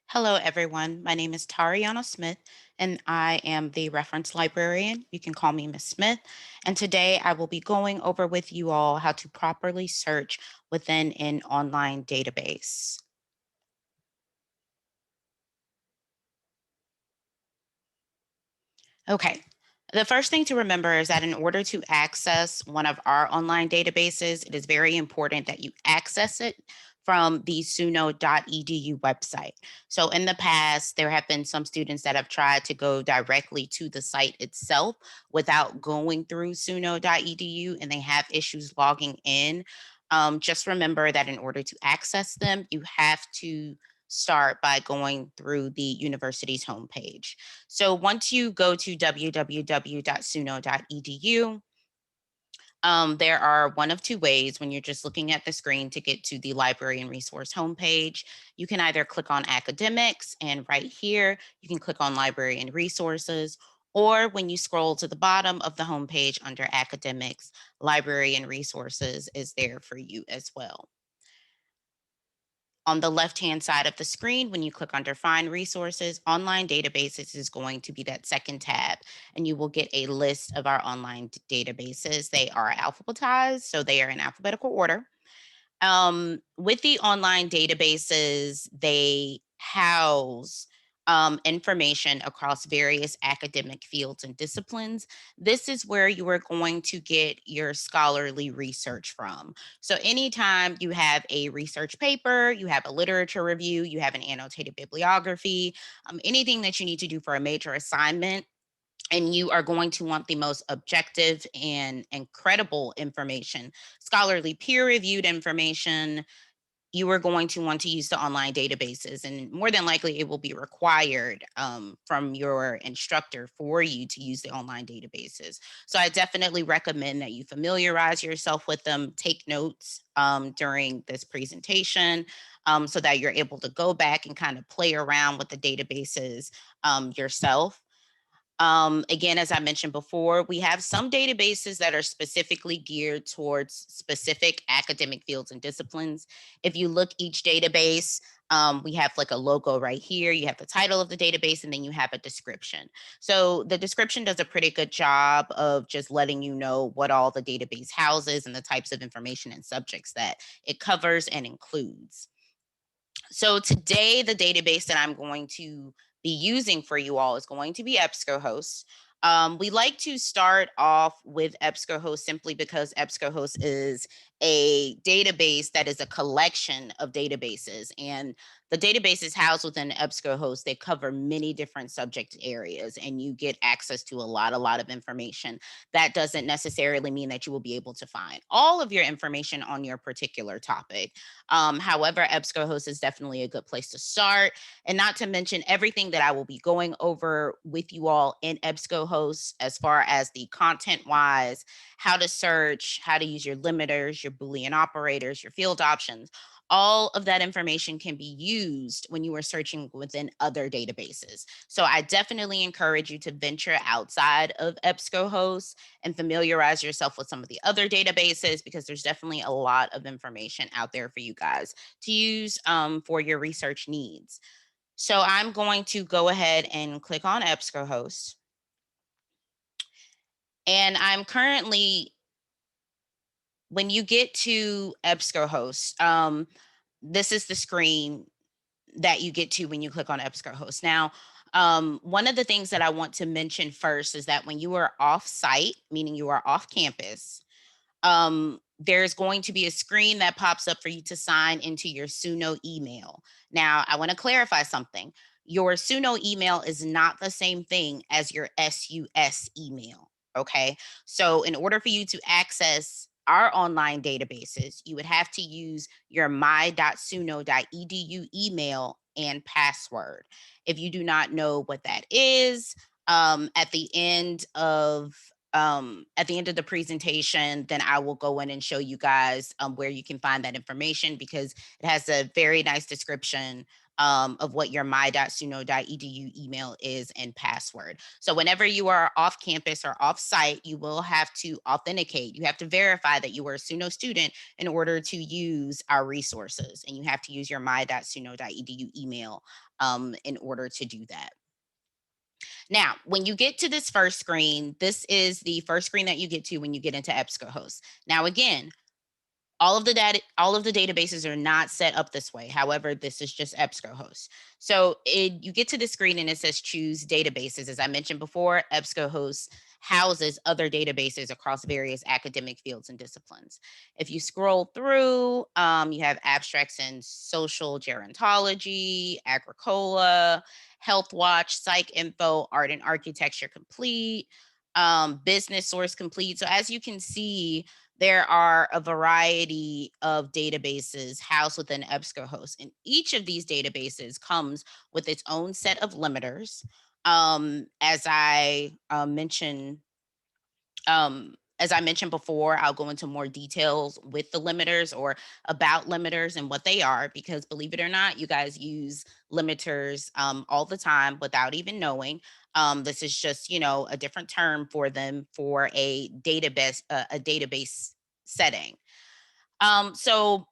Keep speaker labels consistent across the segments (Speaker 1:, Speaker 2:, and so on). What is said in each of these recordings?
Speaker 1: Hello, everyone. My name is Tariana Smith, and I am the reference librarian. You can call me Miss Smith. And today I will be going over with you all how to properly search within an online database. Okay. The first thing to remember is that in order to access one of our online databases, it is very important that you access it from the suno.edu website. So in the past, there have been some students that have tried to go directly to the site itself without going through suno.edu, and they have issues logging in. Just remember that in order to access them, you have to start by going through the university's homepage. So once you go to www.suno.edu, there are one of two ways when you're just looking at the screen to get to the library and resource homepage. You can either click on academics, and right here, you can click on library and resources. Or when you scroll to the bottom of the homepage under academics, library and resources is there for you as well. On the left-hand side of the screen, when you click under Find Resources, Online Databases is going to be that second tab, and you will get a list of our online databases. They are alphabetized, so they are in alphabetical order. With the online databases, they house information across various academic fields and disciplines. This is where you are going to get your scholarly research from. So, anytime you have a research paper, you have a literature review, you have an annotated bibliography, anything that you need to do for a major assignment, and you are going to want the most objective and credible information, scholarly peer reviewed information, you are going to want to use the online databases, and more than likely it will be required from your instructor for you to use the online databases. So I definitely recommend that you familiarize yourself with them, take notes during this presentation, so that you're able to go back and kind of play around with the databases yourself. Again, as I mentioned before, we have some databases that are specifically geared towards specific academic fields and disciplines. If you look each database, we have like a logo right here. You have the title of the database, and then you have a description. So the description does a pretty good job of just letting you know what all the database houses and the types of information and subjects that it covers and includes. So today, the database that I'm going to be using for you all is going to be EBSCOhost. We like to start off with EBSCOhost simply because EBSCOhost is a database that is a collection of databases. And the databases housed within EBSCOhost, they cover many different subject areas, and you get access to a lot of information. That doesn't necessarily mean that you will be able to find all of your information on your particular topic. However, EBSCOhost is definitely a good place to start. And not to mention everything that I will be going over with you all in EBSCOhost as far as the content wise, how to search, how to use your limiters, your Boolean operators, your field options. All of that information can be used when you are searching within other databases. So I definitely encourage you to venture outside of EBSCOhost and familiarize yourself with some of the other databases, because there's definitely a lot of information out there for you guys to use for your research needs. So I'm going to go ahead and click on EBSCOhost. And I'm currently, when you get to EBSCOhost, this is the screen that you get to when you click on EBSCOhost. Now, one of the things that I want to mention first is that when you are off site, meaning you are off campus, there's going to be a screen that pops up for you to sign into your Suno email. Now, I want to clarify something. Your Suno email is not the same thing as your SUS email. Okay. So, in order for you to access our online databases, you would have to use your my.suno.edu email and password. If you do not know what that is, at the end of the presentation, then I will go in and show you guys where you can find that information, because it has a very nice description of what your my.suno.edu email is and password. So whenever you are off campus or off site, you will have to authenticate. You have to verify that you are a Suno student in order to use our resources. And you have to use your my.suno.edu email in order to do that. Now, when you get to this first screen, this is the first screen that you get to when you get into EBSCOhost. Now, again, all of the databases are not set up this way. However, this is just EBSCOhost. So you get to the screen and it says choose databases. As I mentioned before, EBSCOhost houses other databases across various academic fields and disciplines. If you scroll through, you have abstracts in social gerontology, agricola, health watch, psych info, art and architecture complete, business source complete. So as you can see, there are a variety of databases housed within EBSCOhost, and each of these databases comes with its own set of limiters. As I mentioned as I mentioned before, I'll go into more details with the limiters or about limiters and what they are, because believe it or not, you guys use limiters all the time without even knowing. This is just, a different term for them for a database setting. So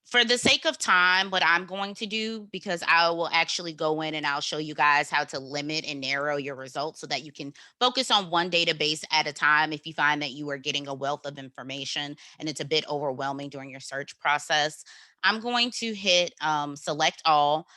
Speaker 1: for the sake of time, what I'm going to do, because I will actually go in and I'll show you guys how to limit and narrow your results so that you can focus on one database at a time if you find that you are getting a wealth of information and it's a bit overwhelming during your search process. I'm going to hit select all.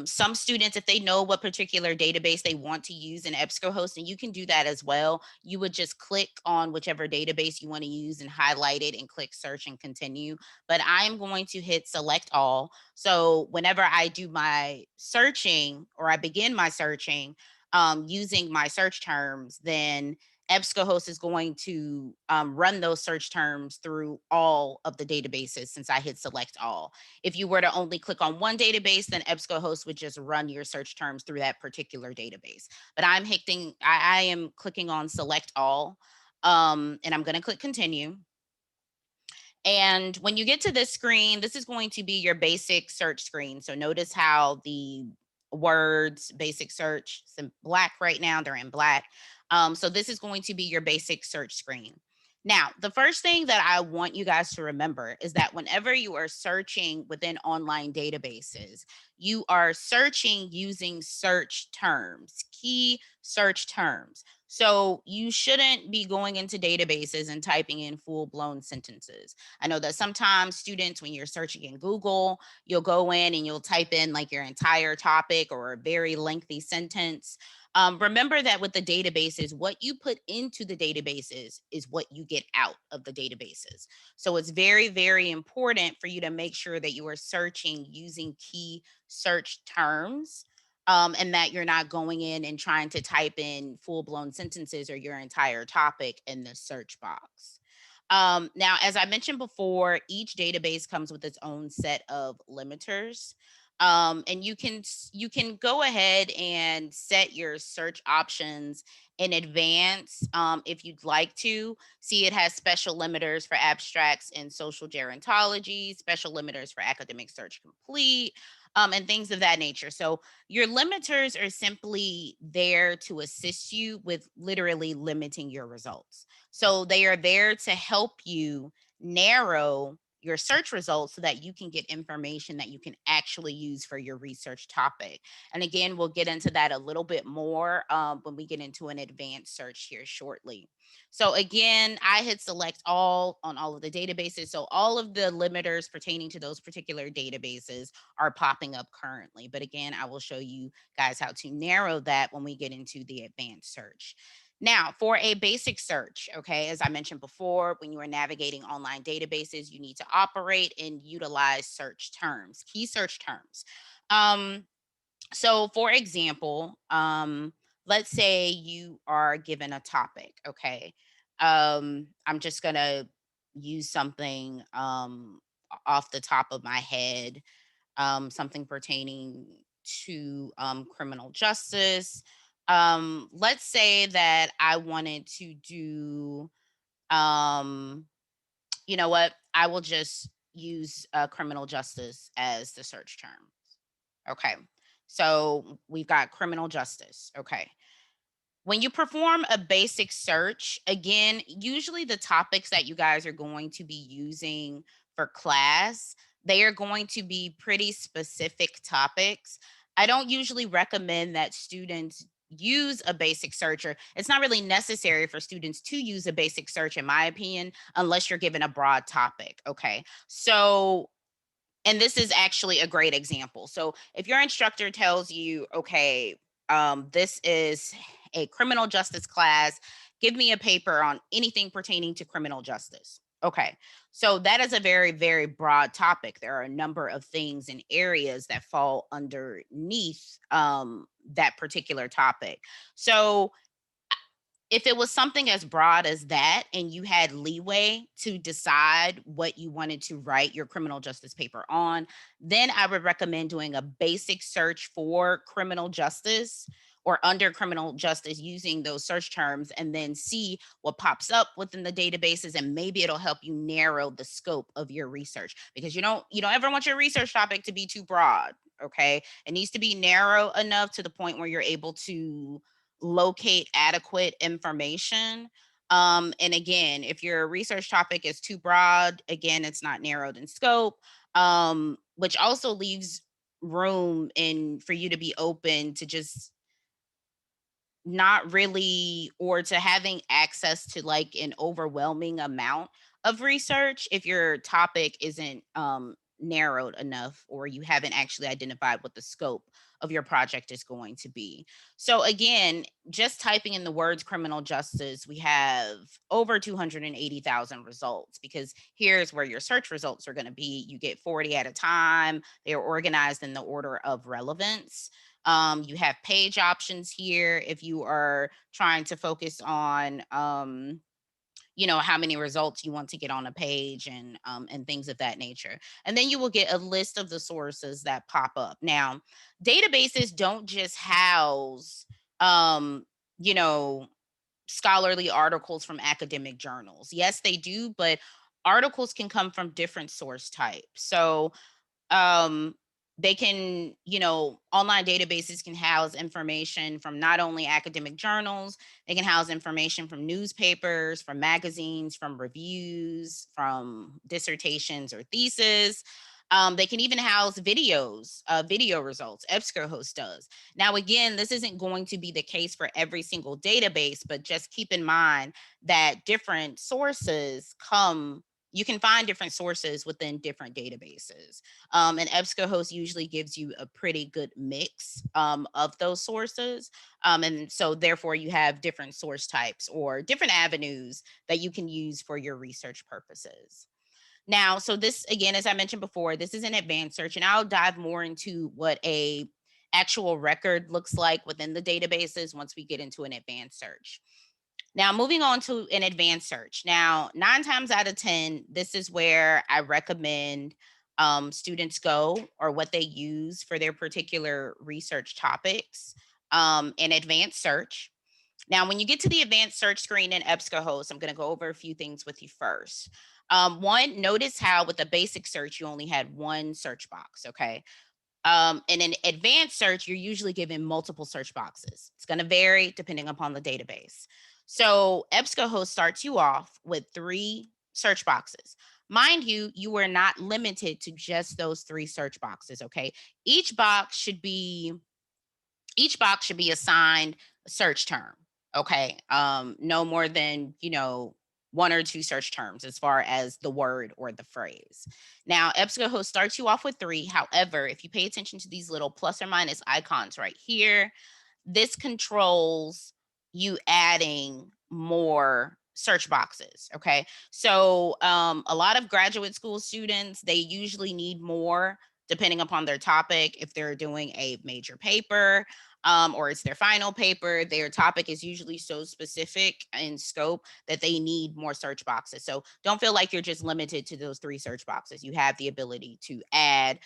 Speaker 1: Some students, if they know what particular database they want to use in EBSCOhost, and you can do that as well, you would just click on whichever database you want to use and highlight it and click search and continue. But I'm going to hit select all. So whenever I do my searching or I begin my searching using my search terms, then EBSCOhost is going to run those search terms through all of the databases since I hit select all. If you were to only click on one database, then EBSCOhost would just run your search terms through that particular database. But I am clicking on select all, and I'm going to click continue. And when you get to this screen, this is going to be your basic search screen. So notice how the words basic search is in black right now, they're in black. So this is going to be your basic search screen. Now, the first thing that I want you guys to remember is that whenever you are searching within online databases, you are searching using search terms, key search terms. So you shouldn't be going into databases and typing in full blown sentences. I know that sometimes students, when you're searching in Google, you'll go in and you'll type in like your entire topic or a very lengthy sentence. Remember that with the databases, what you put into the databases is what you get out of the databases. So it's very, very important for you to make sure that you are searching using key search terms. And that you're not going in and trying to type in full blown sentences or your entire topic in the search box. Now, as I mentioned before, each database comes with its own set of limiters. And you can go ahead and set your search options in advance if you'd like to. See, it has special limiters for abstracts and social gerontology, special limiters for academic search complete, and things of that nature. So your limiters are simply there to assist you with literally limiting your results. So they are there to help you narrow your search results so that you can get information that you can actually use for your research topic. And again, we'll get into that a little bit more when we get into an advanced search here shortly. So again, I hit select all on all of the databases. So all of the limiters pertaining to those particular databases are popping up currently. But again, I will show you guys how to narrow that when we get into the advanced search. Now, for a basic search, okay, as I mentioned before, when you are navigating online databases, you need to operate and utilize search terms, key search terms. Um, so, for example, let's say you are given a topic, okay? I'm just going to use something off the top of my head, something pertaining to criminal justice. Let's say that I wanted to do, um, you know what? I will just use criminal justice as the search term. Okay. So we've got criminal justice. Okay. When you perform a basic search, again, usually the topics that you guys are going to be using for class, they are going to be pretty specific topics. I don't usually recommend that students use a basic search, or it's not really necessary for students to use a basic search, in my opinion, unless you're given a broad topic. Okay. So and this is actually a great example. So if your instructor tells you, okay, this is a criminal justice class, give me a paper on anything pertaining to criminal justice. Okay. So that is a very, very broad topic. There are a number of things and areas that fall underneath that particular topic. So if it was something as broad as that and you had leeway to decide what you wanted to write your criminal justice paper on, then I would recommend doing a basic search for criminal justice or under criminal justice using those search terms and then see what pops up within the databases, and maybe it'll help you narrow the scope of your research, because you don't ever want your research topic to be too broad. Okay, it needs to be narrow enough to the point where you're able to locate adequate information. And again, if your research topic is too broad, again, it's not narrowed in scope, which also leaves room in for you to be open to just not really, or to having access to like an overwhelming amount of research if your topic isn't narrowed enough, or you haven't actually identified what the scope of your project is going to be. So again, just typing in the words criminal justice, we have over 280,000 results, because here's where your search results are going to be. You get 40 at a time. They are organized in the order of relevance. You have page options here if you are trying to focus on, how many results you want to get on a page, and things of that nature. And then you will get a list of the sources that pop up. Now, databases don't just house, you know, scholarly articles from academic journals. Yes, they do, but articles can come from different source types. So um they can, online databases can house information from not only academic journals, they can house information from newspapers, from magazines, from reviews, from dissertations or theses. They can even house videos, video results. Ebscohost does. Now, again, this isn't going to be the case for every single database, but just keep in mind that different sources come you can find different sources within different databases. And EBSCOhost usually gives you a pretty good mix of those sources. And so, therefore, you have different source types or different avenues that you can use for your research purposes. Now, so this, again, as I mentioned before, this is an advanced search, and I'll dive more into what a actual record looks like within the databases once we get into an advanced search. Now, moving on to an advanced search. Now, 9 times out of 10, this is where I recommend students go, or what they use for their particular research topics, in advanced search. Now, when you get to the advanced search screen in EBSCOhost, I'm going to go over a few things with you first. One, notice how with the basic search, you only had one search box. Okay. In an advanced search, you're usually given multiple search boxes. It's going to vary depending upon the database. So EBSCOhost starts you off with three search boxes. Mind you, you are not limited to just those three search boxes. Okay. Each box should be each box should be assigned a search term. Okay. No more than, one or two search terms as far as the word or the phrase. Now, EBSCOhost starts you off with three. However, if you pay attention to these little plus or minus icons right here, this controls you adding more search boxes. Okay. So a lot of graduate school students, they usually need more depending upon their topic. If they're doing a major paper, or it's their final paper, their topic is usually so specific in scope that they need more search boxes. So don't feel like you're just limited to those three search boxes. You have the ability to add.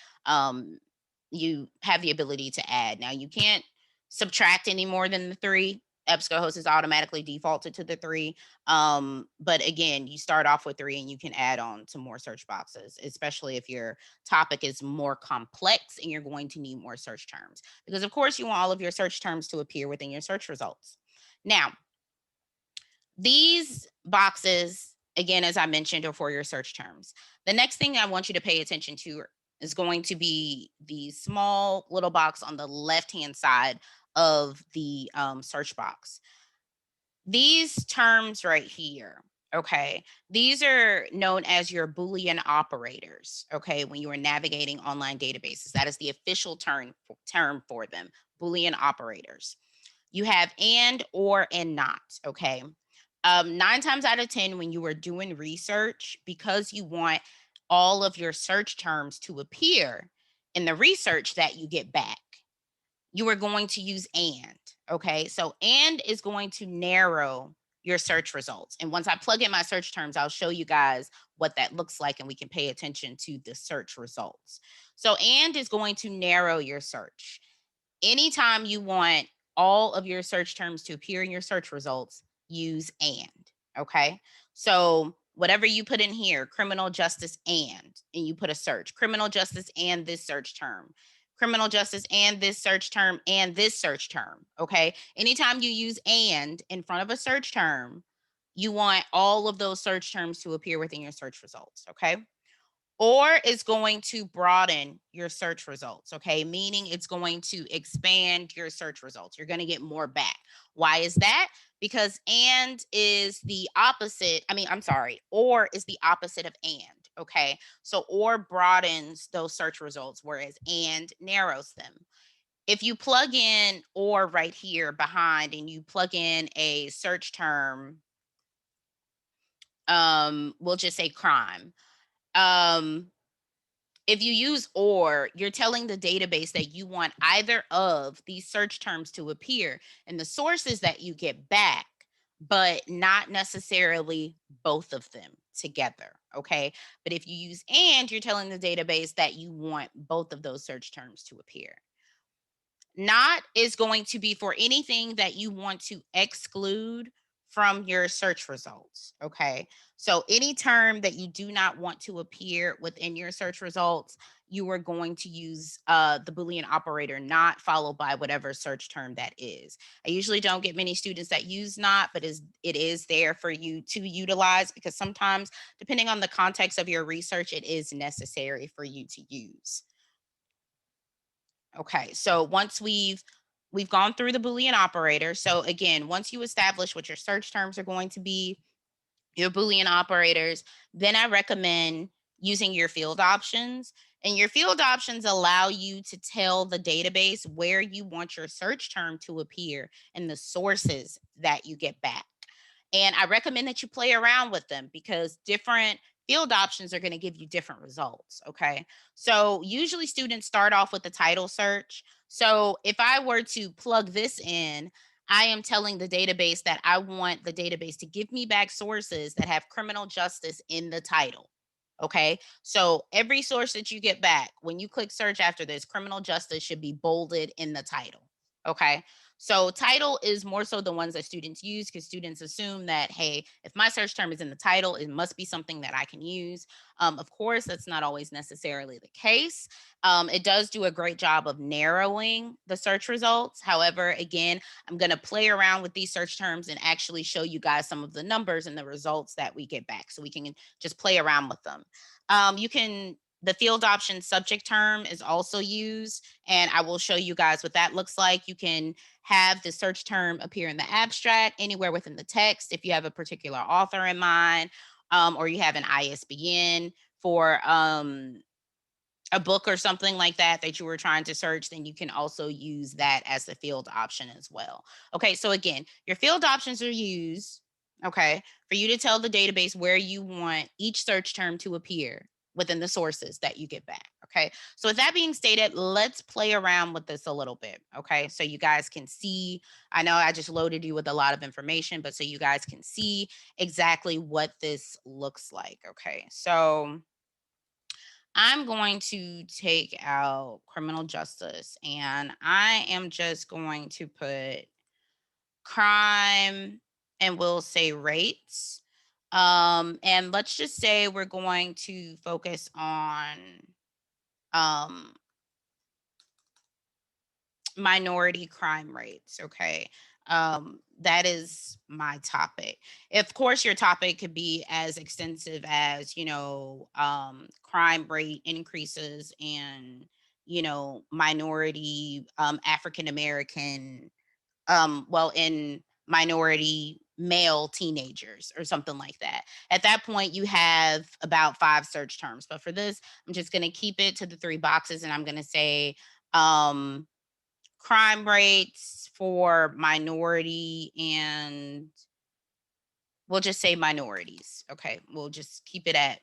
Speaker 1: You have the ability to add. Now, you can't subtract any more than the three. EBSCOhost is automatically defaulted to the three. But again, you start off with three and you can add on to more search boxes, especially if your topic is more complex and you're going to need more search terms. Because, of course, you want all of your search terms to appear within your search results. Now, these boxes, again, as I mentioned, are for your search terms. The next thing I want you to pay attention to is going to be the small little box on the left hand side of the search box. These terms right here, okay, these are known as your Boolean operators, okay, when you are navigating online databases. That is the official term for them, Boolean operators. You have and, or, and not, okay? 9 times out of 10, when you are doing research, because you want all of your search terms to appear in the research that you get back, you are going to use and. Okay. So and is going to narrow your search results. And once I plug in my search terms, I'll show you guys what that looks like and we can pay attention to the search results. So and is going to narrow your search. Anytime you want all of your search terms to appear in your search results, use and. Okay. So whatever you put in here, criminal justice and you put a search, criminal justice and this search term, criminal justice and this search term and this search term. Okay. Anytime you use and in front of a search term, you want all of those search terms to appear within your search results. Okay. Or it's going to broaden your search results, okay? Meaning it's going to expand your search results. You're going to get more back. Why is that? Because and is the opposite. I'm sorry, or is the opposite of and, okay? So or broadens those search results, whereas and narrows them. If you plug in or right here behind and you plug in a search term, we'll just say crime. Um, if you use or, you're telling the database that you want either of these search terms to appear in the sources that you get back, but not necessarily both of them together. Okay. But if you use and, you're telling the database that you want both of those search terms to appear. Not is going to be for anything that you want to exclude from your search results. Okay. So any term that you do not want to appear within your search results, you are going to use the Boolean operator not followed by whatever search term that is. I usually don't get many students that use not, but it is there for you to utilize because sometimes, depending on the context of your research, it is necessary for you to use. Okay, so once we've gone through the Boolean operator. So again, once you establish what your search terms are going to be, your Boolean operators, then I recommend using your field options. And your field options allow you to tell the database where you want your search term to appear and the sources that you get back. And I recommend that you play around with them because different field options are going to give you different results. Okay. So usually students start off with the title search. So if I were to plug this in, I am telling the database that I want the database to give me back sources that have criminal justice in the title. Okay. So every source that you get back, when you click search after this, criminal justice should be bolded in the title. Okay. So title is more so the ones that students use because students assume that, hey, if my search term is in the title, it must be something that I can use. Of course, that's not always necessarily the case. It does do a great job of narrowing the search results. However, again, I'm going to play around with these search terms and actually show you guys some of the numbers and the results that we get back so we can just play around with them. The field option subject term is also used, and I will show you guys what that looks like. You can have the search term appear in the abstract anywhere within the text if you have a particular author in mind, or you have an ISBN for a book or something like that that you were trying to search, then you can also use that as the field option as well. Okay, so again, your field options are used, okay, for you to tell the database where you want each search term to appear within the sources that you get back. Okay, so with that being stated, let's play around with this a little bit. Okay, so you guys can see, I know I just loaded you with a lot of information, but so you guys can see exactly what this looks like. Okay, so I'm going to take out criminal justice and I am just going to put crime, and we'll say rates. And let's just say we're going to focus on um, minority crime rates. Okay. That is my topic. Of course, your topic could be as extensive as, crime rate increases and, minority African American, in minority male teenagers or something like that. At that point, you have about five search terms. But for this, I'm just going to keep it to the three boxes and I'm going to say, um, crime rates for minority and we'll just say minorities. Okay. We'll just keep it at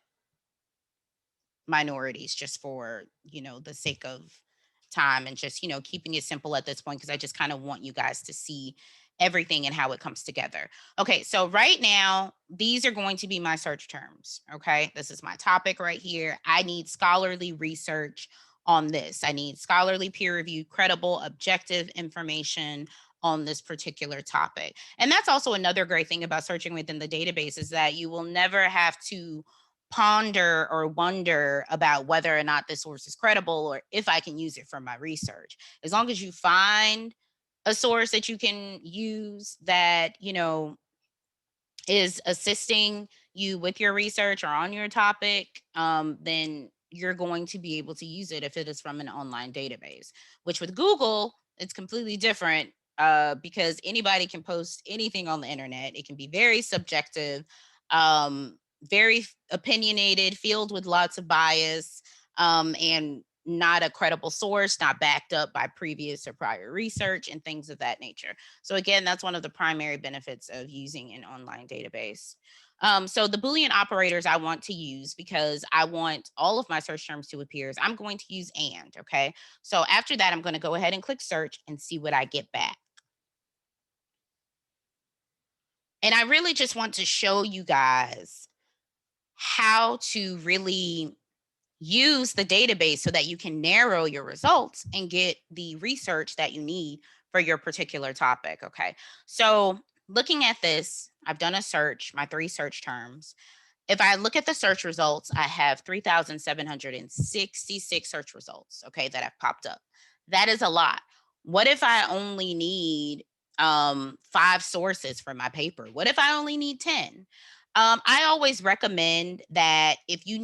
Speaker 1: minorities just for, the sake of time and just, keeping it simple at this point because I just kind of want you guys to see everything and how it comes together. Okay, so right now, these are going to be my search terms. Okay, this is my topic right here. I need scholarly research on this. I need scholarly, peer reviewed, credible, objective information on this particular topic. And that's also another great thing about searching within the database is that you will never have to ponder or wonder about whether or not this source is credible or if I can use it for my research. As long as you find a source that you can use that, is assisting you with your research or on your topic, then you're going to be able to use it if it is from an online database. Which with Google, it's completely different because anybody can post anything on the internet. It can be very subjective, very opinionated, filled with lots of bias, and not a credible source, not backed up by previous or prior research and things of that nature. So again, that's one of the primary benefits of using an online database. So the Boolean operators I want to use because I want all of my search terms to appear is I'm going to use and, okay? So after that, I'm going to go ahead and click search and see what I get back. And I really just want to show you guys how to really use the database so that you can narrow your results and get the research that you need for your particular topic. Okay. So, looking at this, I've done a search, my three search terms. If I look at the search results, I have 3,766 search results, okay, that have popped up. That is a lot. What if I only need five sources for my paper? What if I only need 10? I always recommend that if you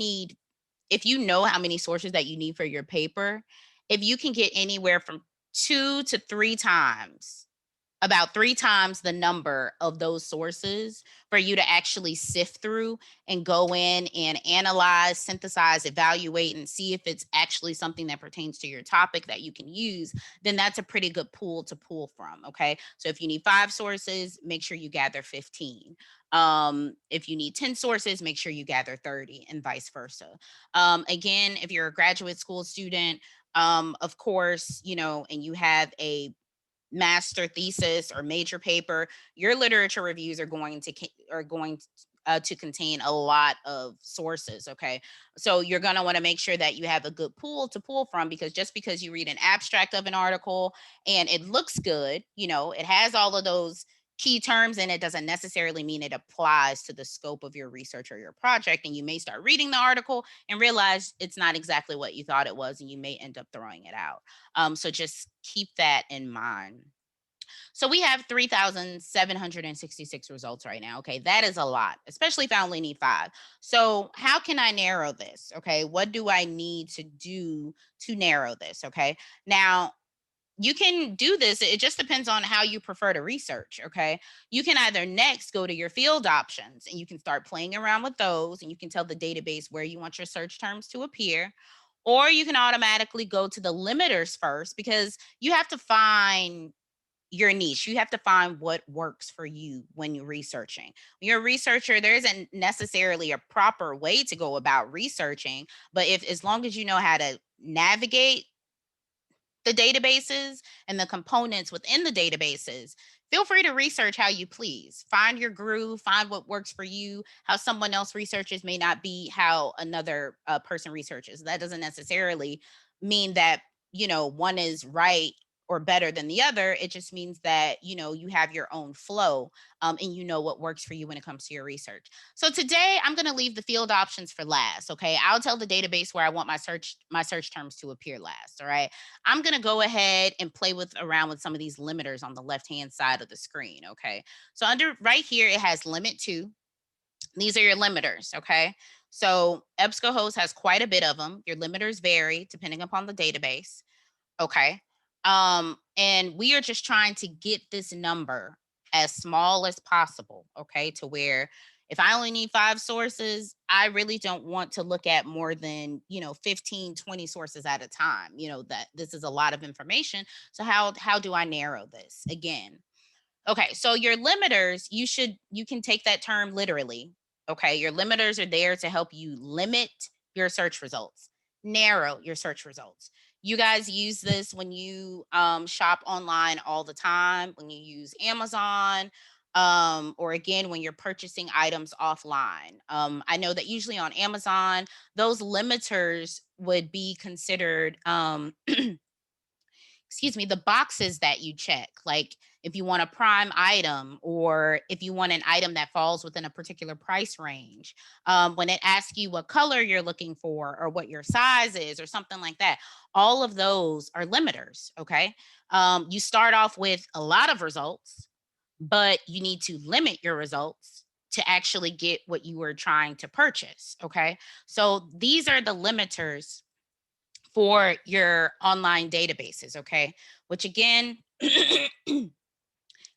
Speaker 1: know how many sources that you need for your paper, if you can get anywhere from two to three times about three times the number of those sources for you to actually sift through and go in and analyze, synthesize, evaluate, and see if it's actually something that pertains to your topic that you can use, then that's a pretty good pool to pull from. Okay. So if you need five sources, make sure you gather 15. If you need 10 sources, make sure you gather 30 and vice versa. Again, if you're a graduate school student, of course, and you have a master thesis or major paper, your literature reviews are going to contain a lot of sources. Okay, so you're going to want to make sure that you have a good pool to pull from because just because you read an abstract of an article and it looks good, it has all of those key terms and it doesn't necessarily mean it applies to the scope of your research or your project. And you may start reading the article and realize it's not exactly what you thought it was, and you may end up throwing it out. So just keep that in mind. So we have 3,766 results right now. Okay, that is a lot, especially if I only need five. So, how can I narrow this? Okay, what do I need to do to narrow this? Okay, now you can do this. It just depends on how you prefer to research. Okay. You can either next go to your field options and you can start playing around with those and you can tell the database where you want your search terms to appear. Or you can automatically go to the limiters first because you have to find your niche. You have to find what works for you when you're researching. When you're a researcher, there isn't necessarily a proper way to go about researching, but if as long as you know how to navigate the databases and the components within the databases, feel free to research how you please. Find your groove, find what works for you. How someone else researches may not be how another person researches. That doesn't necessarily mean that, one is right or better than the other. It just means that, you have your own flow, and you know what works for you when it comes to your research. So today I'm going to leave the field options for last. Okay. I'll tell the database where I want my search terms to appear last. All right. I'm going to go ahead and play with around with some of these limiters on the left hand side of the screen. Okay. So under right here, it has limit to. These are your limiters. Okay. So EBSCOhost has quite a bit of them. Your limiters vary depending upon the database. Okay. And we are just trying to get this number as small as possible. Okay. To where if I only need 5 sources, I really don't want to look at more than, 15, 20 sources at a time. That this is a lot of information. So how do I narrow this? Again, okay, so your limiters, you can take that term literally. Okay, your limiters are there to help you limit your search results, narrow your search results. You guys use this when you shop online all the time, when you use Amazon, or again when you're purchasing items offline. I know that usually on Amazon, those limiters would be considered excuse me, the boxes that you check. Like if you want a prime item or if you want an item that falls within a particular price range, when it asks you what color you're looking for or what your size is or something like that, all of those are limiters. Okay. You start off with a lot of results, but you need to limit your results to actually get what you were trying to purchase. Okay. So these are the limiters for your online databases, okay? Which again,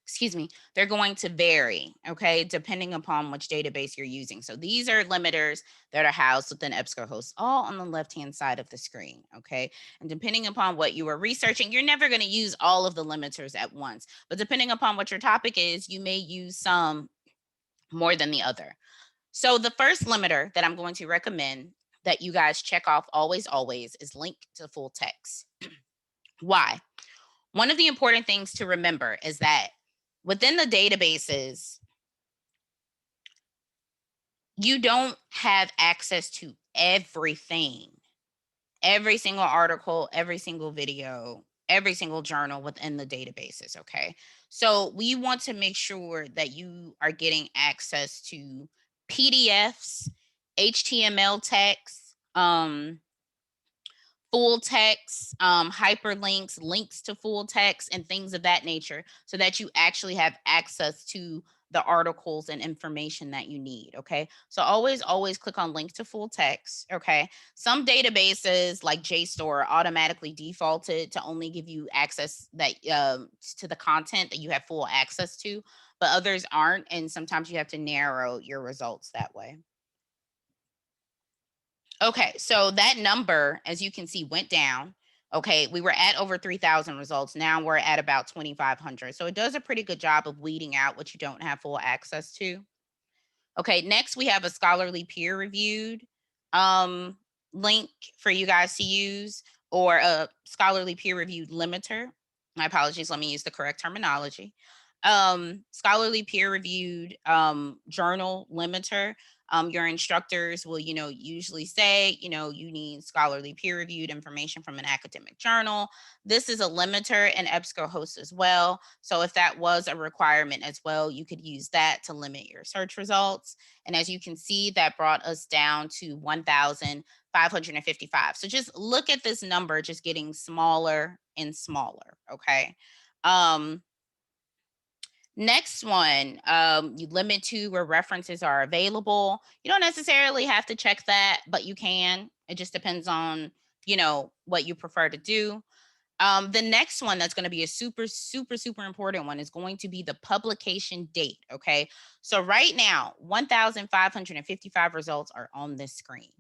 Speaker 1: excuse me, they're going to vary, okay, depending upon which database you're using. So these are limiters that are housed within EBSCOhost, all on the left-hand side of the screen, okay? And depending upon what you are researching, you're never going to use all of the limiters at once, but depending upon what your topic is, you may use some more than the other. So the first limiter that I'm going to recommend that you guys check off always, always is link to full text. Why? One of the important things to remember is that within the databases, you don't have access to everything, every single article, every single video, every single journal within the databases. Okay. So we want to make sure that you are getting access to PDFs, HTML text, full text, hyperlinks, links to full text, and things of that nature, so that you actually have access to the articles and information that you need. Okay. So always, always click on link to full text. Okay. Some databases like JSTOR are automatically defaulted to only give you access that to the content that you have full access to, but others aren't. And sometimes you have to narrow your results that way. Okay, so that number, as you can see, went down. Okay, we were at over 3,000 results. Now we're at about 2,500. So it does a pretty good job of weeding out what you don't have full access to. Okay, next we have a scholarly peer reviewed um, link for you guys to use, or a scholarly peer reviewed limiter. My apologies, let me use the correct terminology. Scholarly peer reviewed journal limiter. Your instructors will, usually say, you need scholarly peer reviewed information from an academic journal. This is a limiter in EBSCOhost as well. So if that was a requirement as well, you could use that to limit your search results. And as you can see, that brought us down to 1,555. So just look at this number just getting smaller and smaller. Okay. Um, Next one, you limit to where references are available. You don't necessarily have to check that, but you can. It just depends on, what you prefer to do. The next one that's going to be a super, super, super important one is going to be the publication date. Okay. So right now, 1,555 results are on this screen.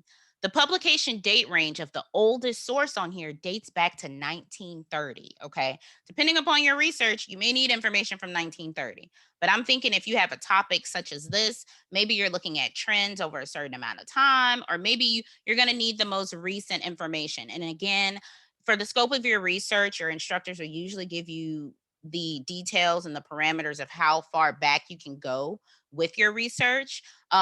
Speaker 1: The publication date range of the oldest source on here dates back to 1930. Okay. Depending upon your research, you may need information from 1930. But I'm thinking if you have a topic such as this, maybe you're looking at trends over a certain amount of time, or maybe you're going to need the most recent information. And again, for the scope of your research, your instructors will usually give you the details and the parameters of how far back you can go with your research.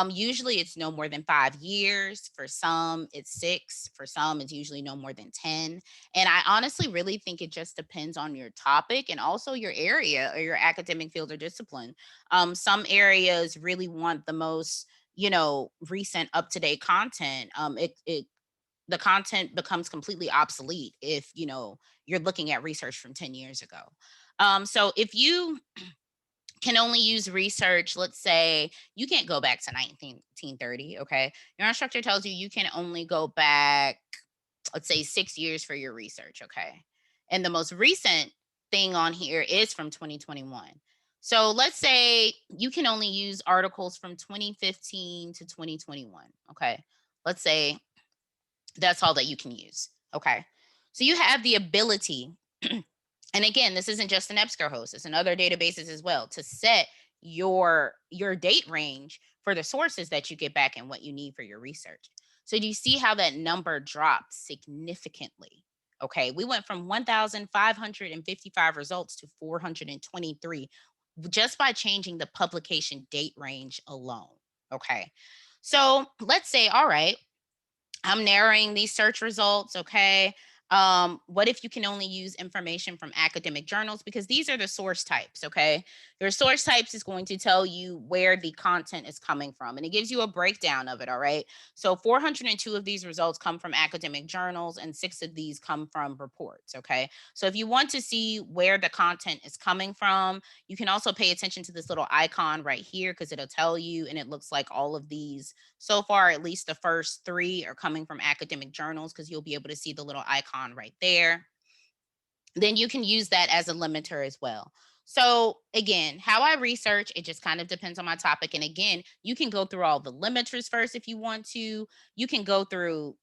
Speaker 1: Usually it's no more than 5 years. For some, it's 6. For some, it's usually no more than 10. And I honestly really think it just depends on your topic and also your area or your academic field or discipline. Some areas really want the most, recent up to date content. The content becomes completely obsolete if you're looking at research from 10 years ago. So if you can only use research, let's say you can't go back to 1930, okay? Your instructor tells you you can only go back, let's say 6 years for your research, okay? And the most recent thing on here is from 2021. So let's say you can only use articles from 2015 to 2021, okay? Let's say that's all that you can use, okay? So you have the ability, and again, this isn't just an EBSCOhost, it's in other databases as well, to set your date range for the sources that you get back and what you need for your research. So do you see how that number dropped significantly? Okay, we went from 1,555 results to 423 just by changing the publication date range alone. Okay, so let's say, all right, I'm narrowing these search results. Okay. What if you can only use information from academic journals? Because these are the source types. Okay. Your source types is going to tell you where the content is coming from, and it gives you a breakdown of it. All right. So 402 of these results come from academic journals, and 6 of these come from reports. Okay. So if you want to see where the content is coming from, you can also pay attention to this little icon right here because it'll tell you, and it looks like all of these so far, at least the first 3 are coming from academic journals because you'll be able to see the little icon right there. Then you can use that as a limiter as well. So again, how I research, it just kind of depends on my topic. And again, you can go through all the limiters first if you want to. You can go through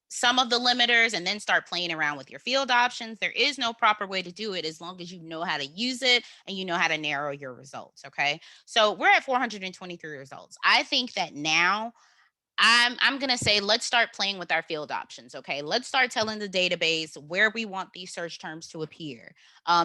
Speaker 1: some of the limiters and then start playing around with your field options. There is no proper way to do it as long as you know how to use it and you know how to narrow your results. Okay. So we're at 423 results. I think that now I'm gonna say let's start playing with our field options. Okay, let's start telling the database where we want these search terms to appear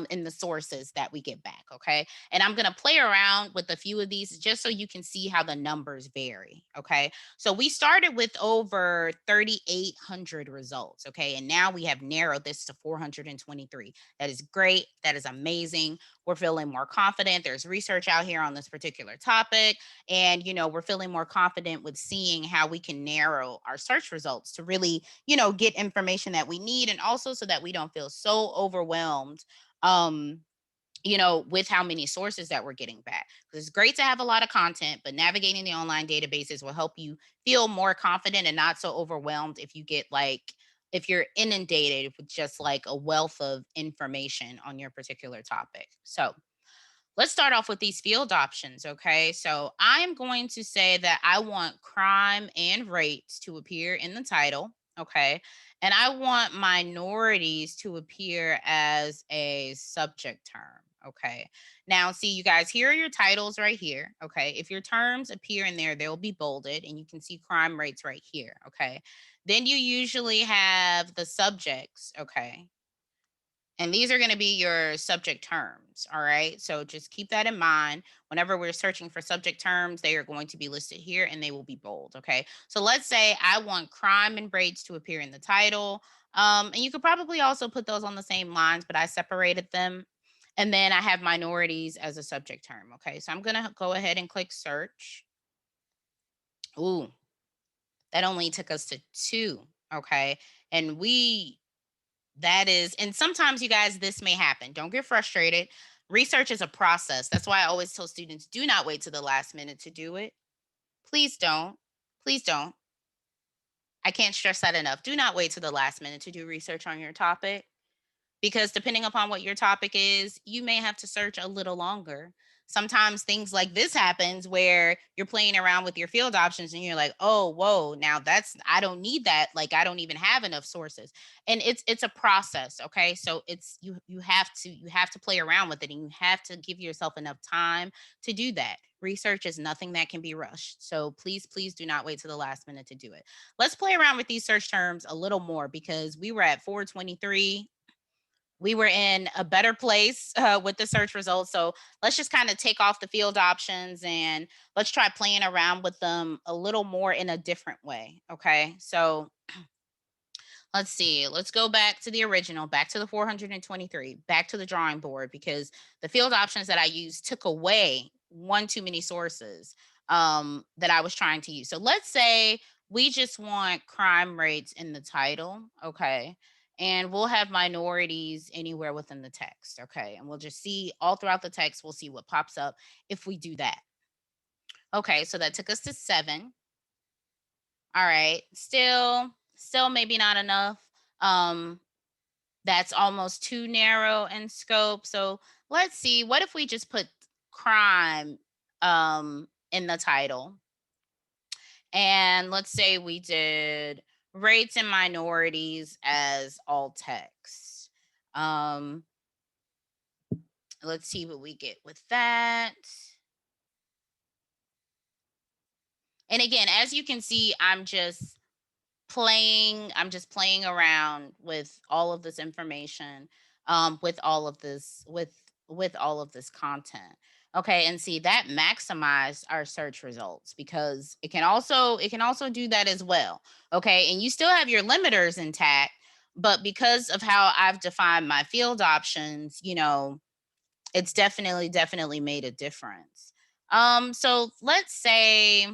Speaker 1: in the sources that we get back. Okay, and I'm gonna play around with a few of these just so you can see how the numbers vary. Okay, so we started with over 3,800 results. Okay, and now we have narrowed this to 423. That is great. That is amazing. We're feeling more confident. There's research out here on this particular topic, and we're feeling more confident with seeing how we can narrow our search results to really get information that we need, and also so that we don't feel so overwhelmed um with how many sources that we're getting back. Because it's great to have a lot of content, but navigating the online databases will help you feel more confident and not so overwhelmed if you're inundated with just like a wealth of information on your particular topic. So let's start off with these field options. Okay. So I'm going to say that I want crime and rates to appear in the title. Okay. And I want minorities to appear as a subject term. Okay. Now, see, you guys, here are your titles right here. Okay. If your terms appear in there, they'll be bolded, and you can see crime rates right here. Okay. Then you usually have the subjects. Okay, and these are going to be your subject terms. All right. So just keep that in mind. Whenever we're searching for subject terms, they are going to be listed here and they will be bold. Okay. So let's say I want crime and rates to appear in the title. And you could probably also put those on the same lines, but I separated them. And then I have minorities as a subject term. Okay. So I'm going to go ahead and click search. Ooh, that only took us to 2. Okay. And that is, and sometimes you guys, this may happen. Don't get frustrated. Research is a process. That's why I always tell students, do not wait to the last minute to do it. Please don't. Please don't. I can't stress that enough. Do not wait to the last minute to do research on your topic, because depending upon what your topic is, you may have to search a little longer. Sometimes things like this happens where you're playing around with your field options and you're like, "Oh, whoa, now that's I don't need that. Like I don't even have enough sources." And it's a process, okay? So it's you have to play around with it, and you have to give yourself enough time to do that. Research is nothing that can be rushed. So please do not wait to the last minute to do it. Let's play around with these search terms a little more because we were at 423. we were in a better place with the search results. So let's just kind of take off the field options and let's try playing around with them a little more in a different way. Okay. So let's see. Let's go back to the original, back to the 423, back to the drawing board because the field options that I used took away one too many sources that I was trying to use. So let's say we just want crime rates in the title. Okay. And we'll have minorities anywhere within the text. Okay. And we'll just see all throughout the text, we'll see what pops up if we do that. Okay. So that took us to 7. All right. Still maybe not enough. Um, that's almost too narrow in scope. So let's see, what if we just put crime in the title? And let's say we did rates and minorities as all text. Um, let's see what we get with that. And again, as you can see, I'm just playing around with all of this information, with all of this with all of this content. Okay, and see that maximized our search results because it can also do that as well. Okay, and you still have your limiters intact, but because of how I've defined my field options, it's definitely made a difference. So let's see,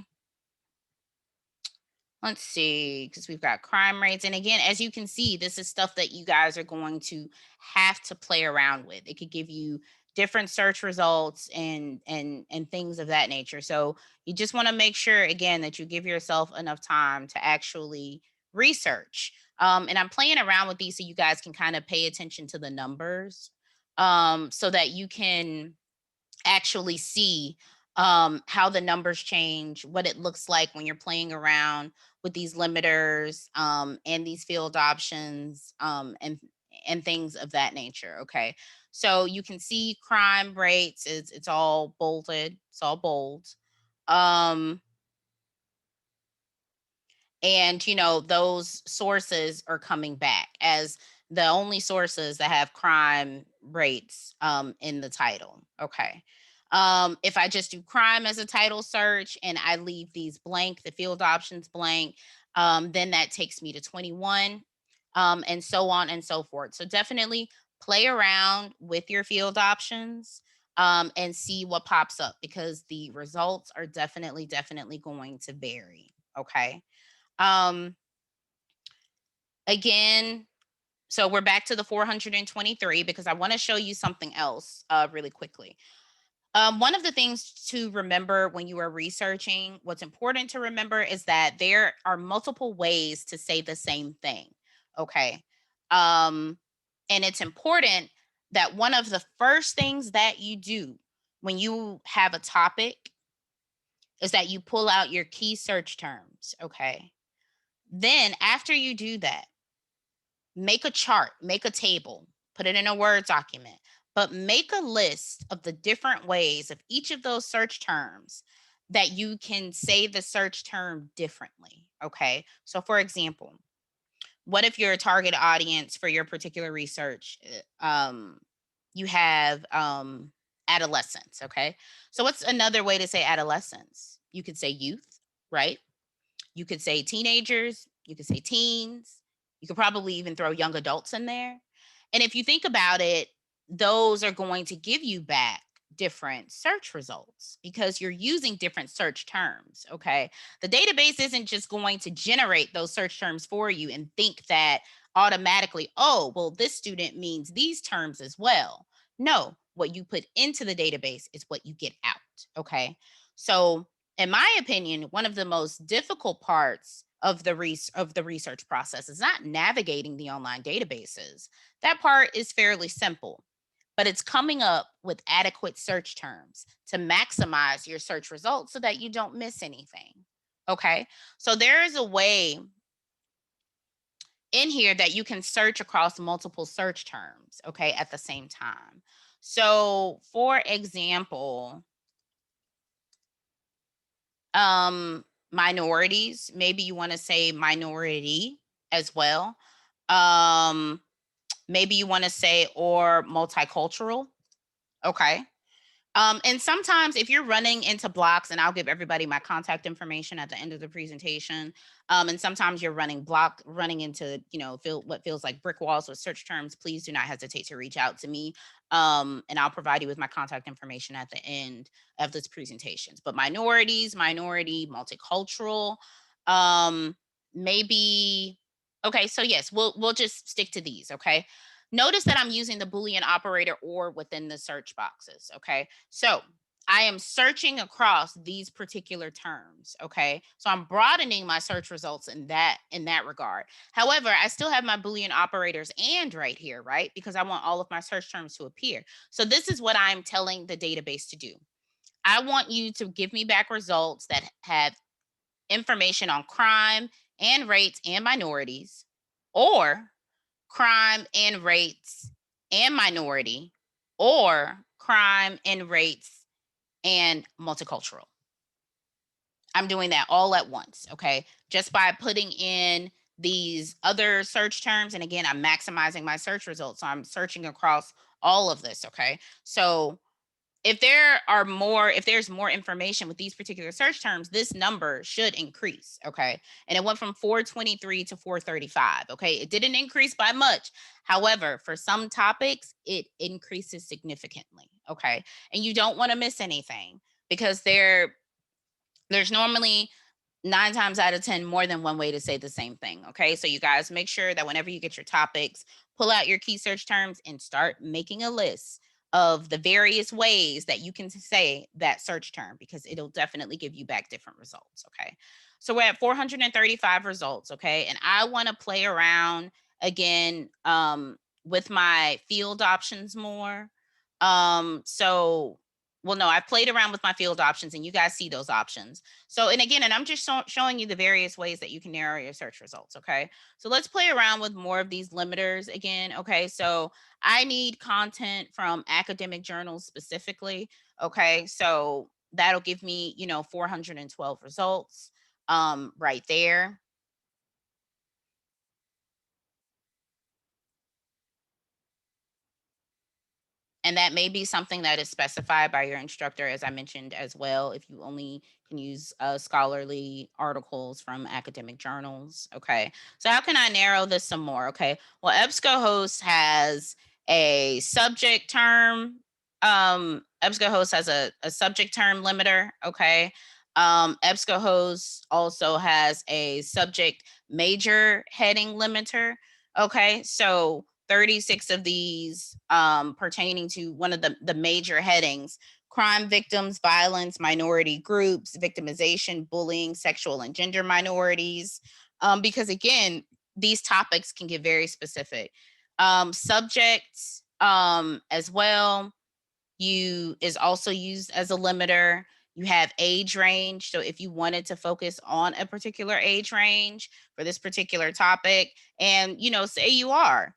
Speaker 1: because we've got crime rates. And again, as you can see, this is stuff that you guys are going to have to play around with. It could give you different search results and things of that nature. So you just want to make sure again that you give yourself enough time to actually research. And I'm playing around with these so you guys can kind of pay attention to the numbers, so that you can actually see how the numbers change, what it looks like when you're playing around with these limiters, and these field options, and things of that nature. Okay, so you can see crime rates. It's all bolded. It's all bold. Um, and those sources are coming back as the only sources that have crime rates in the title. Okay, if I just do crime as a title search and I leave these blank, the field options blank, then that takes me to 21, and so on and so forth. So definitely play around with your field options, and see what pops up because the results are definitely going to vary. Okay. um, Again, so we're back to the 423 because I want to show you something else really quickly. One of the things to remember when you are researching, what's important to remember is that there are multiple ways to say the same thing. Okay. Um, and it's important that one of the first things that you do when you have a topic is that you pull out your key search terms. Okay. Then, after you do that, make a chart, make a table, put it in a Word document, but make a list of the different ways of each of those search terms that you can say the search term differently. Okay. So, for example, what if your target audience for your particular research, you have adolescents? Okay. So, what's another way to say adolescents? You could say youth, right? You could say teenagers, you could say teens, you could probably even throw young adults in there. And if you think about it, those are going to give you back different search results because you're using different search terms. Okay. The database isn't just going to generate those search terms for you and think that automatically, oh, well, this student means these terms as well. No, what you put into the database is what you get out. Okay. So, in my opinion, one of the most difficult parts of the research process is not navigating the online databases. That part is fairly simple, but it's coming up with adequate search terms to maximize your search results so that you don't miss anything. Okay? So there is a way in here that you can search across multiple search terms, okay, at the same time. So, for example, minorities, maybe you want to say minority as well. um Maybe you want to say or multicultural. Okay. And sometimes if you're running into blocks, and I'll give everybody my contact information at the end of the presentation. And sometimes you're running into, what feels like brick walls with search terms, please do not hesitate to reach out to me. And I'll provide you with my contact information at the end of this presentations. But minorities, minority, multicultural, um, maybe, okay, so yes, we'll just stick to these, okay? Notice that I'm using the Boolean operator or within the search boxes. Okay. So I am searching across these particular terms. Okay. So I'm broadening my search results in that regard. However, I still have my Boolean operators and right here, right? Because I want all of my search terms to appear. So this is what I'm telling the database to do. I want you to give me back results that have information on crime and rates and minorities, or crime and rates and minority, or crime and rates and multicultural. I'm doing that all at once, okay? Just by putting in these other search terms. And again, I'm maximizing my search results. So I'm searching across all of this, okay? So if there's more information with these particular search terms, this number should increase. Okay. And it went from 423 to 435. Okay. It didn't increase by much. However, for some topics, it increases significantly. Okay. And you don't want to miss anything because there's normally 9 times out of 10 more than one way to say the same thing. Okay. So you guys make sure that whenever you get your topics, pull out your key search terms and start making a list of the various ways that you can say that search term, because it'll definitely give you back different results. Okay. So we're at 435 results. Okay. And I want to play around again with my field options more. So well, no, I've played around with my field options and you guys see those options. So, and again, and I'm just showing you the various ways that you can narrow your search results. Okay. So let's play around with more of these limiters again. Okay. So I need content from academic journals specifically. Okay. So that'll give me, 412 results right there. And that may be something that is specified by your instructor, as I mentioned as well, if you only can use scholarly articles from academic journals. Okay. So, how can I narrow this some more? Okay. Well, EBSCOhost has a subject term. EBSCOhost has a subject term limiter. Okay. EBSCOhost also has a subject major heading limiter. Okay. So, 36 of these pertaining to one of the major headings: crime victims, violence, minority groups, victimization, bullying, sexual and gender minorities. Because again, these topics can get very specific. Subjects as well is also used as a limiter. You have age range. So if you wanted to focus on a particular age range for this particular topic, and say you are,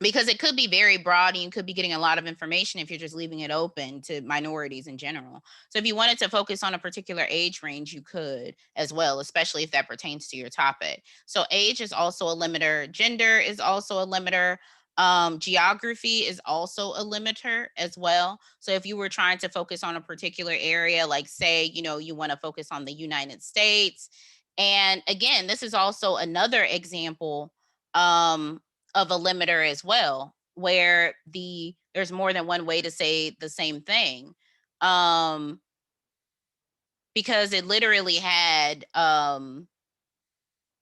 Speaker 1: because it could be very broad and you could be getting a lot of information if you're just leaving it open to minorities in general. So if you wanted to focus on a particular age range, you could as well, especially if that pertains to your topic. So age is also a limiter, gender is also a limiter. Geography is also a limiter as well. So if you were trying to focus on a particular area, like say, you want to focus on the United States. And again, this is also another example um, of a limiter as well, where there's more than one way to say the same thing. Um, because it literally had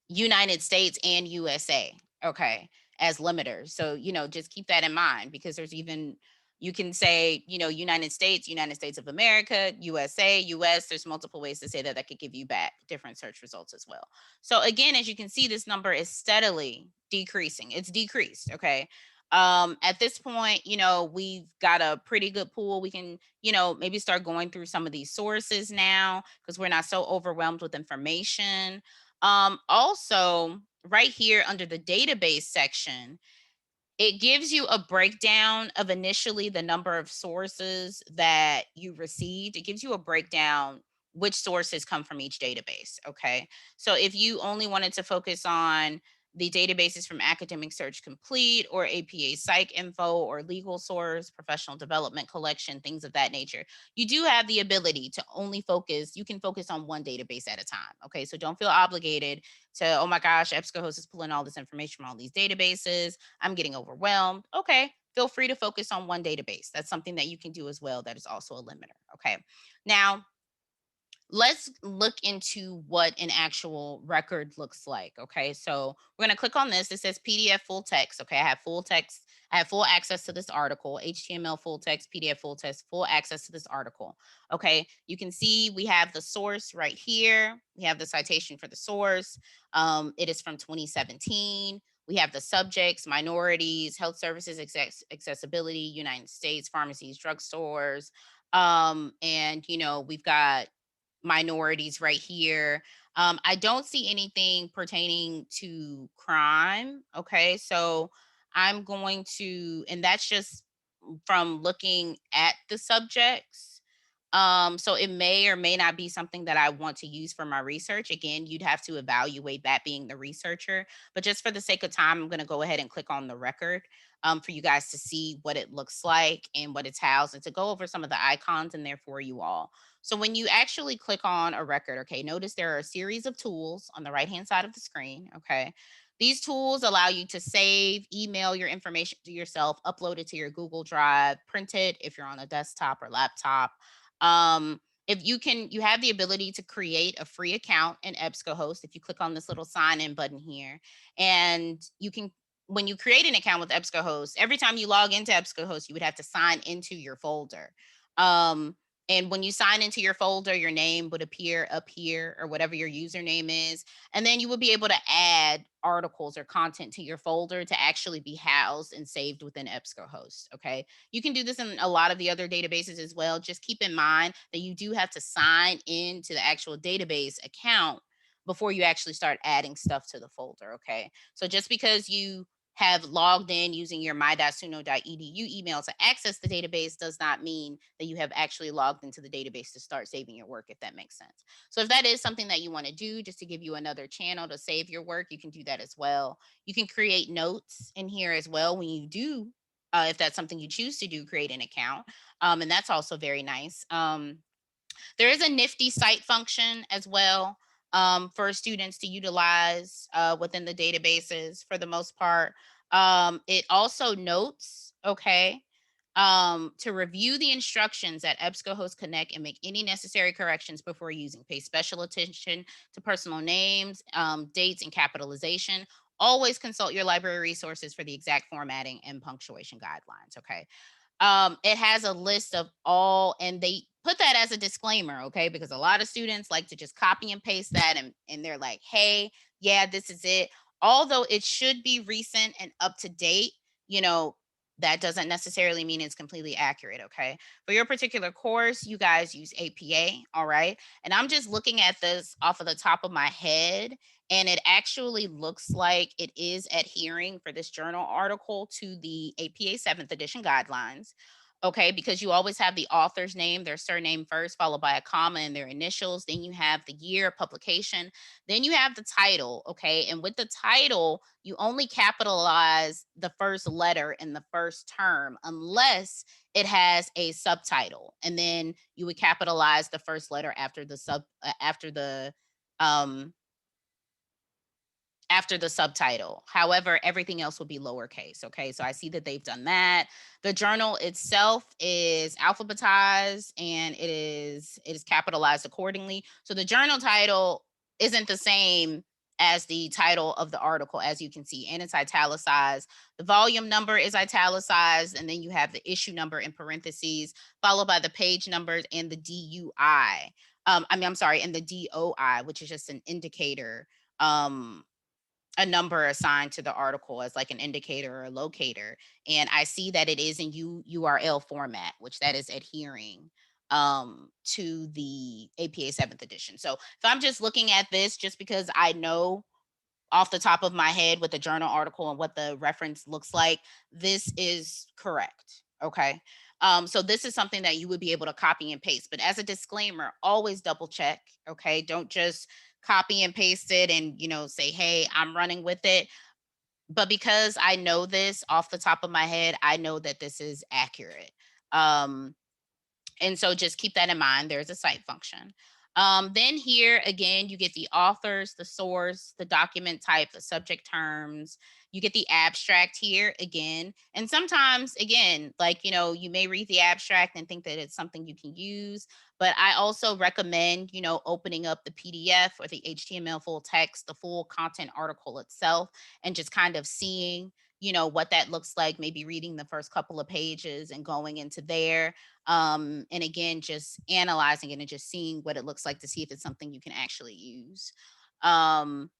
Speaker 1: United States and USA, okay, as limiters. So, just keep that in mind, because you can say, United States of America, USA, US. There's multiple ways to say that could give you back different search results as well. So, again, as you can see, this number is steadily decreasing. It's decreased, okay. At this point, we've got a pretty good pool. We can, maybe start going through some of these sources now because we're not so overwhelmed with information. Also, right here under the database section, it gives you a breakdown of initially the number of sources that you received. It gives you a breakdown which sources come from each database. Okay. So if you only wanted to focus on The databases from Academic Search Complete or APA Psych Info or Legal Source, Professional Development Collection, things of that nature. You do have the ability to only focus, you can focus on one database at a time. Okay. So don't feel obligated to, oh my gosh, EBSCOhost is pulling all this information from all these databases. I'm getting overwhelmed. Okay. Feel free to focus on one database. That's something that you can do as well. That is also a limiter. Okay. Now, let's look into what an actual record looks like. Okay, so we're going to click on this. It says PDF full text. Okay, I have full text. I have full access to this article, HTML full text, PDF full text, full access to this article. Okay, you can see we have the source right here. We have the citation for the source. It is from 2017. We have the subjects, minorities, health services, accessibility, United States, pharmacies, drugstores. And, we've got minorities right here. I don't see anything pertaining to crime. Okay, so I'm going to, and that's just from looking at the subjects. So it may or may not be something that I want to use for my research. Again, you'd have to evaluate that being the researcher. But just for the sake of time, I'm going to go ahead and click on the record for you guys to see what it looks like and what it's housed and to go over some of the icons in there for you all. So when you actually click on a record, okay, notice there are a series of tools on the right-hand side of the screen, okay? These tools allow you to save, email your information to yourself, upload it to your Google Drive, print it if you're on a desktop or laptop. If you can, you have the ability to create a free account in EBSCOhost. If you click on this little sign in button here, and you can, when you create an account with EBSCOhost, every time you log into EBSCOhost, you would have to sign into your folder. Um, and when you sign into your folder, your name would appear up here or whatever your username is. And then you will be able to add articles or content to your folder to actually be housed and saved within EBSCOhost. Okay. You can do this in a lot of the other databases as well. Just keep in mind that you do have to sign into the actual database account before you actually start adding stuff to the folder. Okay. So just because you have logged in using your my.suno.edu email to access the database does not mean that you have actually logged into the database to start saving your work, if that makes sense. So if that is something that you want to do, just to give you another channel to save your work, you can do that as well. You can create notes in here as well when you do, if that's something you choose to do, create an account. And that's also very nice. There is a nifty cite function as well for students to utilize within the databases for the most part. It also notes, okay, to review the instructions at EBSCOhost Connect and make any necessary corrections before using. Pay special attention to personal names, dates, and capitalization. Always consult your library resources for the exact formatting and punctuation guidelines. Okay. It has a list of all, and they put that as a disclaimer, okay? Because a lot of students like to just copy and paste that, and they're like, hey, yeah, this is it. Although it should be recent and up to date, you know, that doesn't necessarily mean it's completely accurate, okay? For your particular course, you guys use APA, all right? And I'm just looking at this off of the top of my head, and it actually looks like it is adhering for this journal article to the APA 7th edition guidelines. Okay, because you always have the author's name, their surname first, followed by a comma and their initials. Then you have the year of publication. Then you have the title. Okay, and with the title, you only capitalize the first letter in the first term unless it has a subtitle. And then you would capitalize the first letter um after the subtitle. However, everything else will be lowercase. Okay. So I see that they've done that. The journal itself is alphabetized and it is capitalized accordingly. So the journal title isn't the same as the title of the article, as you can see, and it's italicized. The volume number is italicized, and then you have the issue number in parentheses, followed by the page numbers and the DUI. I'm sorry, and the DOI, which is just an indicator. A number assigned to the article as like an indicator or a locator. And I see that it is in URL format, which that is adhering to the APA 7th edition. So if I'm just looking at this, just because I know off the top of my head with the journal article and what the reference looks like, this is correct. Okay. So this is something that you would be able to copy and paste. But as a disclaimer, always double check. Okay. Don't just copy and paste it and, say, hey, I'm running with it. But because I know this off the top of my head, I know that this is accurate. Um, and so just keep that in mind. There's a cite function. Then here again, you get the authors, the source, the document type, the subject terms. You get the abstract here again. And sometimes, again, like, you may read the abstract and think that it's something you can use. But I also recommend, opening up the PDF or the HTML full text, the full content article itself, and just kind of seeing, what that looks like, maybe reading the first couple of pages and going into there, and again just analyzing it and just seeing what it looks like to see if it's something you can actually use. um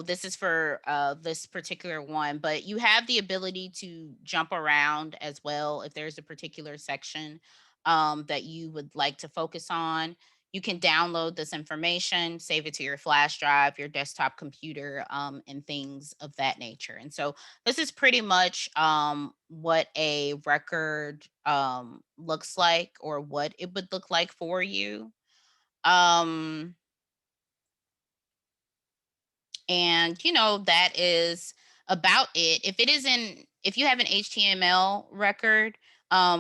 Speaker 1: this is for this particular one, but you have the ability to jump around as well if there's a particular section that you would like to focus on. You can download this information, save it to your flash drive, your desktop computer, and things of that nature. And so this is pretty much what a record looks like, or what it would look like for you. Um, and that is about it. If you have an HTML record,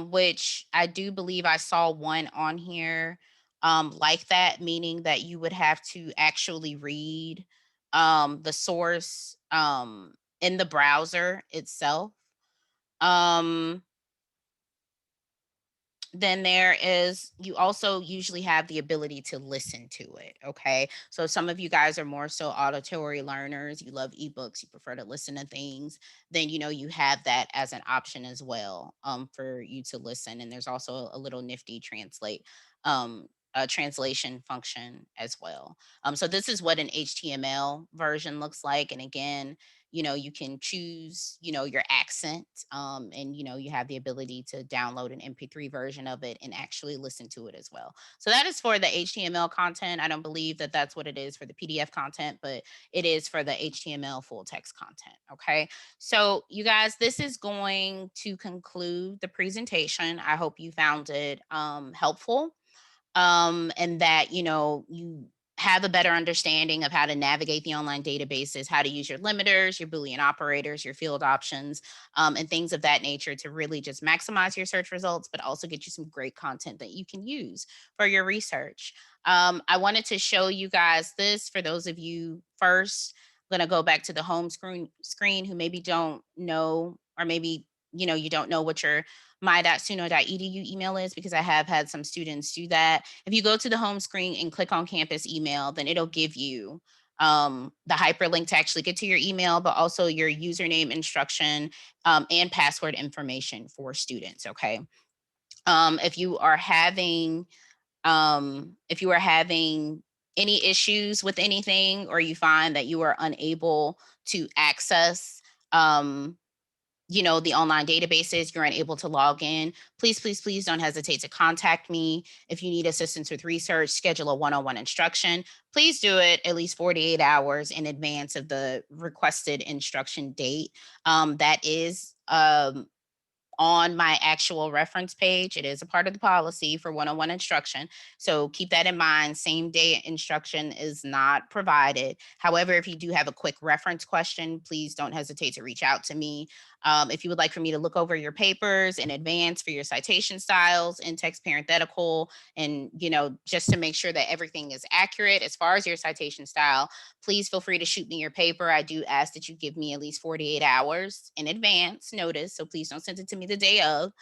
Speaker 1: which I do believe I saw one on here, like that, meaning that you would have to actually read the source in the browser itself. um then you also usually have the ability to listen to it. Okay. So some of you guys are more so auditory learners. You love ebooks, you prefer to listen to things. Then, you have that as an option as well, for you to listen. And there's also a little nifty um, translation function as well. So this is what an HTML version looks like. And again, you can choose, your accent, and you have the ability to download an MP3 version of it and actually listen to it as well. So that is for the HTML content. I don't believe that that's what it is for the PDF content, but it is for the HTML full text content. Okay. So you guys, this is going to conclude the presentation. I hope you found it helpful, and that you have a better understanding of how to navigate the online databases, how to use your limiters, your Boolean operators, your field options, and things of that nature to really just maximize your search results, but also get you some great content that you can use for your research. I wanted to show you guys this for those of you first. I'm going to go back to the home screen who maybe don't know, or maybe you don't know what your my.suno.edu email is, because I have had some students do that. If you go to the home screen and click on campus email, then it'll give you the hyperlink to actually get to your email, but also your username instruction, and password information for students. Okay. Um, if you are having if you are having any issues with anything, or you find that you are unable to access um, the online databases, you're unable to log in, please, please, please don't hesitate to contact me. If you need assistance with research, schedule a one-on-one instruction. Please do it at least 48 hours in advance of the requested instruction date. That is on my actual reference page. It is a part of the policy for one-on-one instruction. So keep that in mind. Same day instruction is not provided. However, if you do have a quick reference question, please don't hesitate to reach out to me. If you would like for me to look over your papers in advance for your citation styles, in-text parenthetical, and just to make sure that everything is accurate as far as your citation style, please feel free to shoot me your paper. I do ask that you give me at least 48 hours in advance notice. So please don't send it to me the day of.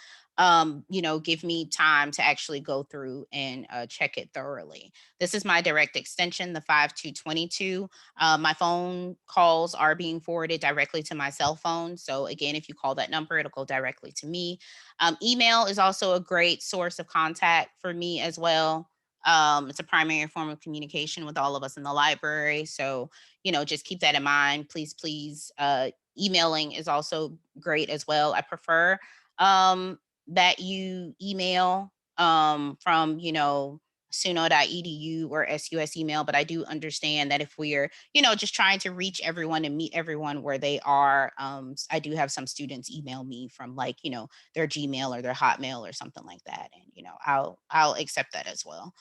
Speaker 1: Give me time to actually go through and check it thoroughly. This is my direct extension, the 5222. My phone calls are being forwarded directly to my cell phone. So again, if you call that number, it'll go directly to me. Email is also a great source of contact for me as well. It's a primary form of communication with all of us in the library. So, just keep that in mind. Please, please. Emailing is also great as well. I prefer that you email from, suno.edu or SUS email, but I do understand that if we're, just trying to reach everyone and meet everyone where they are, I do have some students email me from, like, their Gmail or their Hotmail or something like that. And, I'll accept that as well.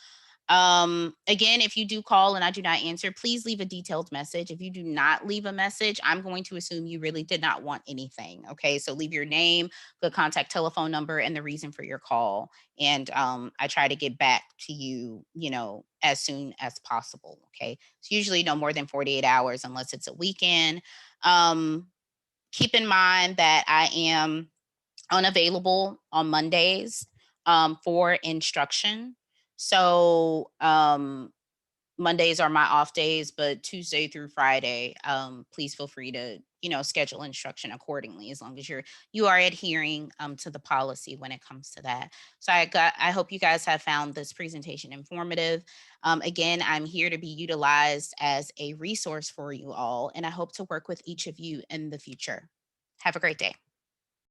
Speaker 1: Again, if you do call and I do not answer, please leave a detailed message. If you do not leave a message, I'm going to assume you really did not want anything. Okay. So leave your name, good contact telephone number, and the reason for your call. And I try to get back to you, as soon as possible. Okay. It's usually no more than 48 hours unless it's a weekend. Um, Keep in mind that I am unavailable on Mondays for instruction. So Mondays are my off days, but Tuesday through Friday, please feel free to schedule instruction accordingly, as long as you are adhering to the policy when it comes to that. So I hope you guys have found this presentation informative. Again, I'm here to be utilized as a resource for you all, and I hope to work with each of you in the future. Have a great day.